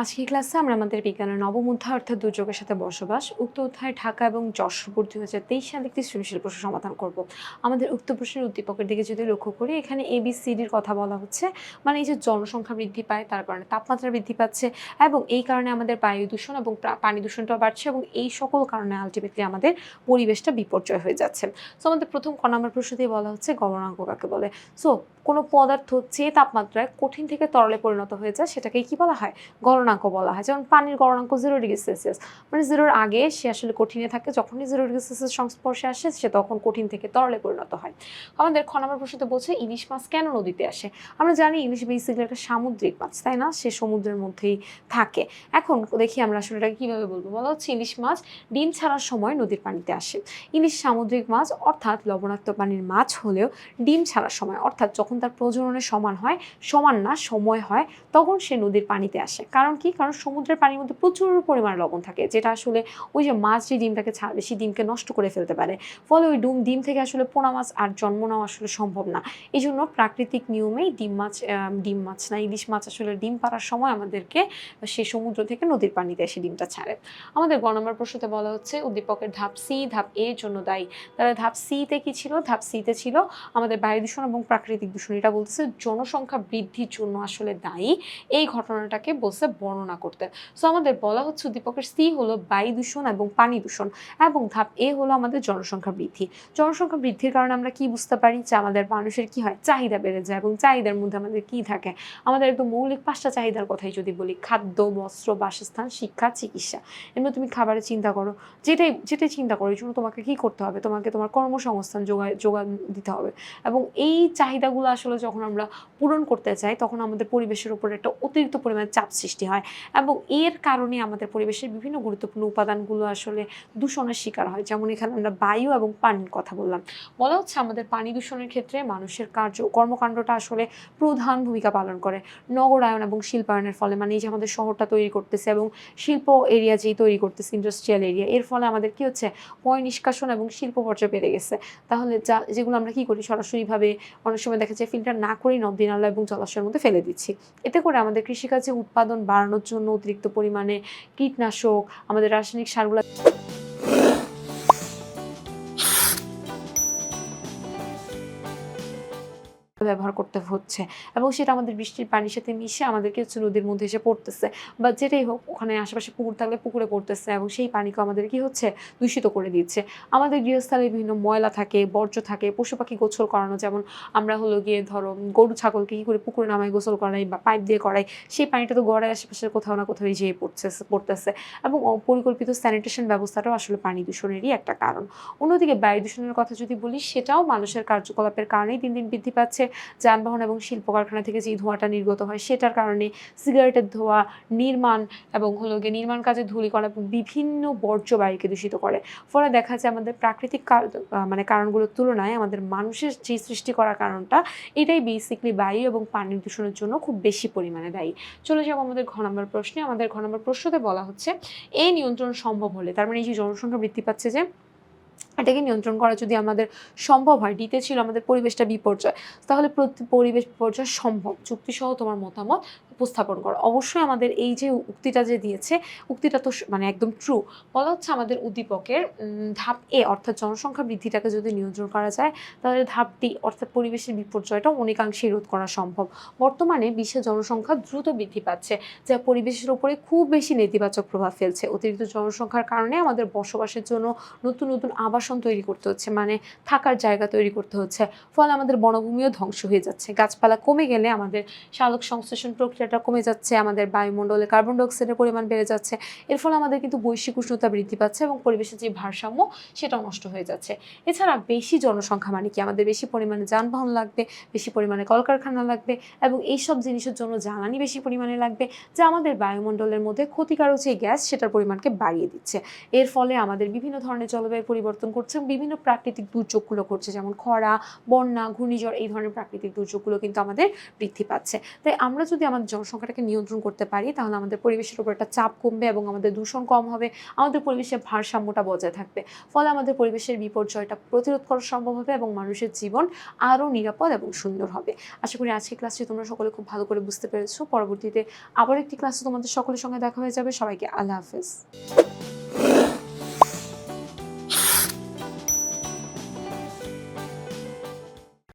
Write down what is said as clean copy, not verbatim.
আজকের ক্লাসে আমরা আমাদের বিজ্ঞানের নবম অধ্যায় অর্থাৎ দুর্যোগের সাথে বসবাস উক্ত অধ্যায় ঢাকা এবং যশোর 2023 সালে একটি সৃজনশীল প্রশ্ন সমাধান করব। আমাদের উক্ত প্রশ্নের উদ্দীপকের দিকে যদি লক্ষ্য করি এখানে ABCDর কথা বলা হচ্ছে, মানে এই যে জনসংখ্যা বৃদ্ধি পায় তার কারণে তাপমাত্রা বৃদ্ধি পাচ্ছে এবং এই কারণে আমাদের বায়ু দূষণ এবং পানি দূষণটাও বাড়ছে এবং এই সকল কারণে আলটিমেটলি আমাদের পরিবেশটা বিপর্যয় হয়ে যাচ্ছে। সো আমাদের প্রথম ক নম্বর প্রশ্ন দিয়ে বলা হচ্ছে গলনাঙ্ক কাকে বলে। সো কোনো পদার্থ যে তাপমাত্রায় কঠিন থেকে তরলে পরিণত হয়ে যায় সেটাকে কি বলা হয়? গলনাঙ্ক বলা হয়। যেমন পানির গলনাঙ্ক 0°C, মানে 0-র আগে সে আসলে কঠিনে থাকে, যখনই 0°C সংস্পর্শে আসে সে তখন কঠিন থেকে তরলে পরিণত হয়। আমাদের খ নম্বর প্রশ্নতে বলছে ইলিশ মাছ কেন নদীতে আসে। আমরা জানি ইলিশ বেসিক্যালি একটা সামুদ্রিক মাছ, তাই না? সে সমুদ্রের মধ্যেই থাকে। এখন দেখি আমরা আসলে এটাকে কিভাবে বলবো। বলা হচ্ছে ইলিশ মাছ ডিম ছাড়ার সময় নদীর পানিতে আসে। ইলিশ সামুদ্রিক মাছ অর্থাৎ লবণাক্ত পানির মাছ হলেও ডিম ছাড়ার সময় অর্থাৎ যখন তার প্রজননের সময় হয় তখন সে নদীর পানিতে আসে। কারণ কি? কারণ সমুদ্রের পানির মধ্যে প্রচুর পরিমাণে লবণ থাকে, যেটা আসলে ওই যে মাছ যে ডিমটাকে ছাড়বে সেই ডিমকে নষ্ট করে ফেলতে পারে। ফলে ওই ডিম থেকে আসলে পোনা মাছ আর জন্ম নেওয়া আসলে সম্ভব না। এই জন্য প্রাকৃতিক নিয়মেই ইলিশ মাছ আসলে ডিম পাড়ার সময় আমাদেরকে সে সমুদ্র থেকে নদীর পানিতে এসে ডিমটা ছাড়ে। আমাদের গ নম্বর প্রশ্নতে বলা হচ্ছে উদ্দীপকের ধাপ সি ধাপ এ এর জন্য দায়ী। তাহলে ধাপ সিতে কি ছিল? ধাপ সিতে ছিল আমাদের বায়ু দূষণ এবং প্রাকৃতিক দূষণ। এটা বলতেছে জনসংখ্যা বৃদ্ধির জন্য আসলে দায়ী এই ঘটনাটাকে বলছে বর্ণনা করতে। সো আমাদের বলা হচ্ছে উদ্দীপকের সি হলো বায়ু দূষণ এবং পানি দূষণ এবং ধাপ এ হলো আমাদের জনসংখ্যা বৃদ্ধি। জনসংখ্যা বৃদ্ধির কারণে আমরা কি বুঝতে পারি? যে আমাদের মানুষের কি হয়? চাহিদা বেড়ে যায় এবং চাহিদার মধ্যে আমাদের কি থাকে? আমাদের একদম মৌলিক 5টা চাহিদার কথাই যদি বলি, খাদ্য, বস্ত্র, বাসস্থান, শিক্ষা, চিকিৎসা। এমনি তুমি খাবারের চিন্তা করো, যেটাই চিন্তা করো, এর জন্য তোমাকে কি করতে হবে? তোমাকে তোমার কর্মসংস্থান যোগান দিতে হবে এবং এই চাহিদাগুলো আসলে যখন আমরা পূরণ করতে চাই তখন আমাদের পরিবেশের উপর একটা অতিরিক্ত পরিমাণে চাপ সৃষ্টি হয় এবং এর কারণে আমাদের পরিবেশের বিভিন্ন গুরুত্বপূর্ণ উপাদানগুলো আসলে দূষণের শিকার হয়। যেমন এখানে আমরা বায়ু এবং পানির কথা বললাম। বলা হচ্ছে আমাদের পানি দূষণের ক্ষেত্রে মানুষের কর্মকাণ্ডটা আসলে প্রধান ভূমিকা পালন করে। নগরায়ন এবং শিল্পায়নের ফলে, মানে এই যে আমাদের শহরটা তৈরি করতেছে এবং শিল্প এরিয়া যেই তৈরি করতেছে, ইন্ডাস্ট্রিয়াল এরিয়া, এর ফলে আমাদের কি হচ্ছে? পয় নিষ্কাশন এবং শিল্প পর্যায়ে বেড়ে গেছে। তাহলে যেগুলো আমরা কি করি? সরাসরিভাবে অনেক সময় দেখা যায় ফিল্টার না করেই নদী নালা এবং জলাশয়ের মধ্যে ফেলে দিচ্ছি। এতে করে আমাদের কৃষিকাজে উৎপাদন বাড়ানোর জন্য অতিরিক্ত পরিমাণে কীটনাশক, আমাদের রাসায়নিক সারগুলা ব্যবহার করতে হচ্ছে এবং সেটা আমাদের বৃষ্টির পানির সাথে মিশে আমাদেরকে হচ্ছে নদীর মধ্যে এসে পড়তেছে বা যেটাই হোক, ওখানে আশেপাশে পুকুর থাকলে পুকুরে পড়তেছে এবং সেই পানিকে আমাদের কি হচ্ছে? দূষিত করে দিচ্ছে। আমাদের গৃহস্থালে বিভিন্ন ময়লা থাকে, বর্জ্য থাকে, পশু পাখি গোসল করানো, যেমন আমরা হলো গিয়ে ধরো গরু ছাগলকে কি করে পুকুরে নামায় গোসল করাই বা পাইপ দিয়ে করাই, সেই পানিটা তো গড়ায় আশেপাশে কোথাও না কোথাও যেয়ে পড়তেছে এবং অপরিকল্পিত স্যানিটেশন ব্যবস্থাটাও আসলে পানি দূষণেরই একটা কারণ। অন্যদিকে বায়ু দূষণের কথা যদি বলি, সেটাও মানুষের কার্যকলাপের কারণেই দিন দিন বৃদ্ধি পাচ্ছে। যানবাহন এবং শিল্প কারখানা থেকে যে ধোঁয়াটা নির্গত হয় সেটার কারণে, সিগারেটের ধোঁয়া, নির্মাণ এবং হলো গিয়ে নির্মাণ কাজে ধূলিকণা বিভিন্ন বর্জ্য বায়ুকে দূষিত করে। ফলে দেখা যায় আমাদের প্রাকৃতিক কারণগুলোর তুলনায় আমাদের মানুষের যে সৃষ্টি করা কারণটা, এটাই বেসিক্যালি বায়ু এবং পানির দূষণের জন্য খুব বেশি পরিমাণে দায়ী। চলে যাবো আমাদের ঘ নম্বর প্রশ্নে। আমাদের ঘ নম্বর প্রশ্নতে বলা হচ্ছে এই নিয়ন্ত্রণ সম্ভব হলে, তার মানে এই যে জনসংখ্যা বৃদ্ধি পাচ্ছে যে, এটাকে নিয়ন্ত্রণ করা যদি আমাদের সম্ভব হয়, ডিতে ছিল আমাদের পরিবেশটা বিপর্যয়, তাহলে পরিবেশ বিপর্যয় সম্ভব যুক্তিসহ তোমার মতামত উপস্থাপন করো। অবশ্যই আমাদের এই যে উক্তিটা যে দিয়েছে, উক্তিটা তো মানে একদম ট্রু। বলা হচ্ছে আমাদের উদ্দীপকের ধাপ এ অর্থাৎ জনসংখ্যা বৃদ্ধিটাকে যদি নিয়ন্ত্রণ করা যায় তাহলে ধাপ ডি অর্থাৎ পরিবেশের বিপর্যয়টা অনেকাংশেই রোধ করা সম্ভব। বর্তমানে বিশ্বের জনসংখ্যা দ্রুত বৃদ্ধি পাচ্ছে, যা পরিবেশের উপরে খুব বেশি নেতিবাচক প্রভাব ফেলছে। অতিরিক্ত জনসংখ্যার কারণে আমাদের বসবাসের জন্য নতুন নতুন আবাসন তৈরি করতে হচ্ছে, মানে থাকার জায়গা তৈরি করতে হচ্ছে। ফলে আমাদের বনভূমিও ধ্বংস হয়ে যাচ্ছে। গাছপালা কমে গেলে আমাদের সালোক সংশ্লেষণ প্রক্রিয়াটা কমে যাচ্ছে, আমাদের বায়ুমণ্ডলে কার্বন ডাই অক্সাইডের পরিমাণ বেড়ে যাচ্ছে। এর ফলে আমাদের কিন্তু বৈশ্বিক উষ্ণতা বৃদ্ধি পাচ্ছে এবং পরিবেশের যে ভারসাম্য সেটাও নষ্ট হয়ে যাচ্ছে। এছাড়া বেশি জনসংখ্যা মানে কি? আমাদের বেশি পরিমাণে যানবাহন লাগবে, বেশি পরিমাণে কলকারখানা লাগবে এবং এইসব জিনিসের জন্য জ্বালানি বেশি পরিমাণে লাগবে, যা আমাদের বায়ুমণ্ডলের মধ্যে ক্ষতিকারক যে গ্যাস সেটার পরিমাণকে বাড়িয়ে দিচ্ছে। এর ফলে আমাদের বিভিন্ন ধরনের জলবায়ু পরিবর্তন করছে, বিভিন্ন প্রাকৃতিক দুর্যোগগুলো ঘটছে, যেমন খরা, বন্যা, ঘূর্ণিঝড়, এই ধরনের প্রাকৃতিক দুর্যোগগুলো কিন্তু আমাদের বৃদ্ধি পাচ্ছে। তাই আমরা যদি আমাদের জনসংখ্যাটাকে নিয়ন্ত্রণ করতে পারি তাহলে আমাদের পরিবেশের উপর একটা চাপ কমবে এবং আমাদের দূষণ কম হবে, আমাদের পরিবেশের ভারসাম্যটা বজায় থাকবে। ফলে আমাদের পরিবেশের বিপর্যয়টা প্রতিরোধ করা সম্ভব হবে এবং মানুষের জীবন আরও নিরাপদ এবং সুন্দর হবে। আশা করি আজকের ক্লাসটি তোমরা সকলে খুব ভালো করে বুঝতে পেরেছো। পরবর্তীতে আবার একটি ক্লাসে তোমাদের সকলের সঙ্গে দেখা হয়ে যাবে। সবাইকে আল্লাহ হাফেজ।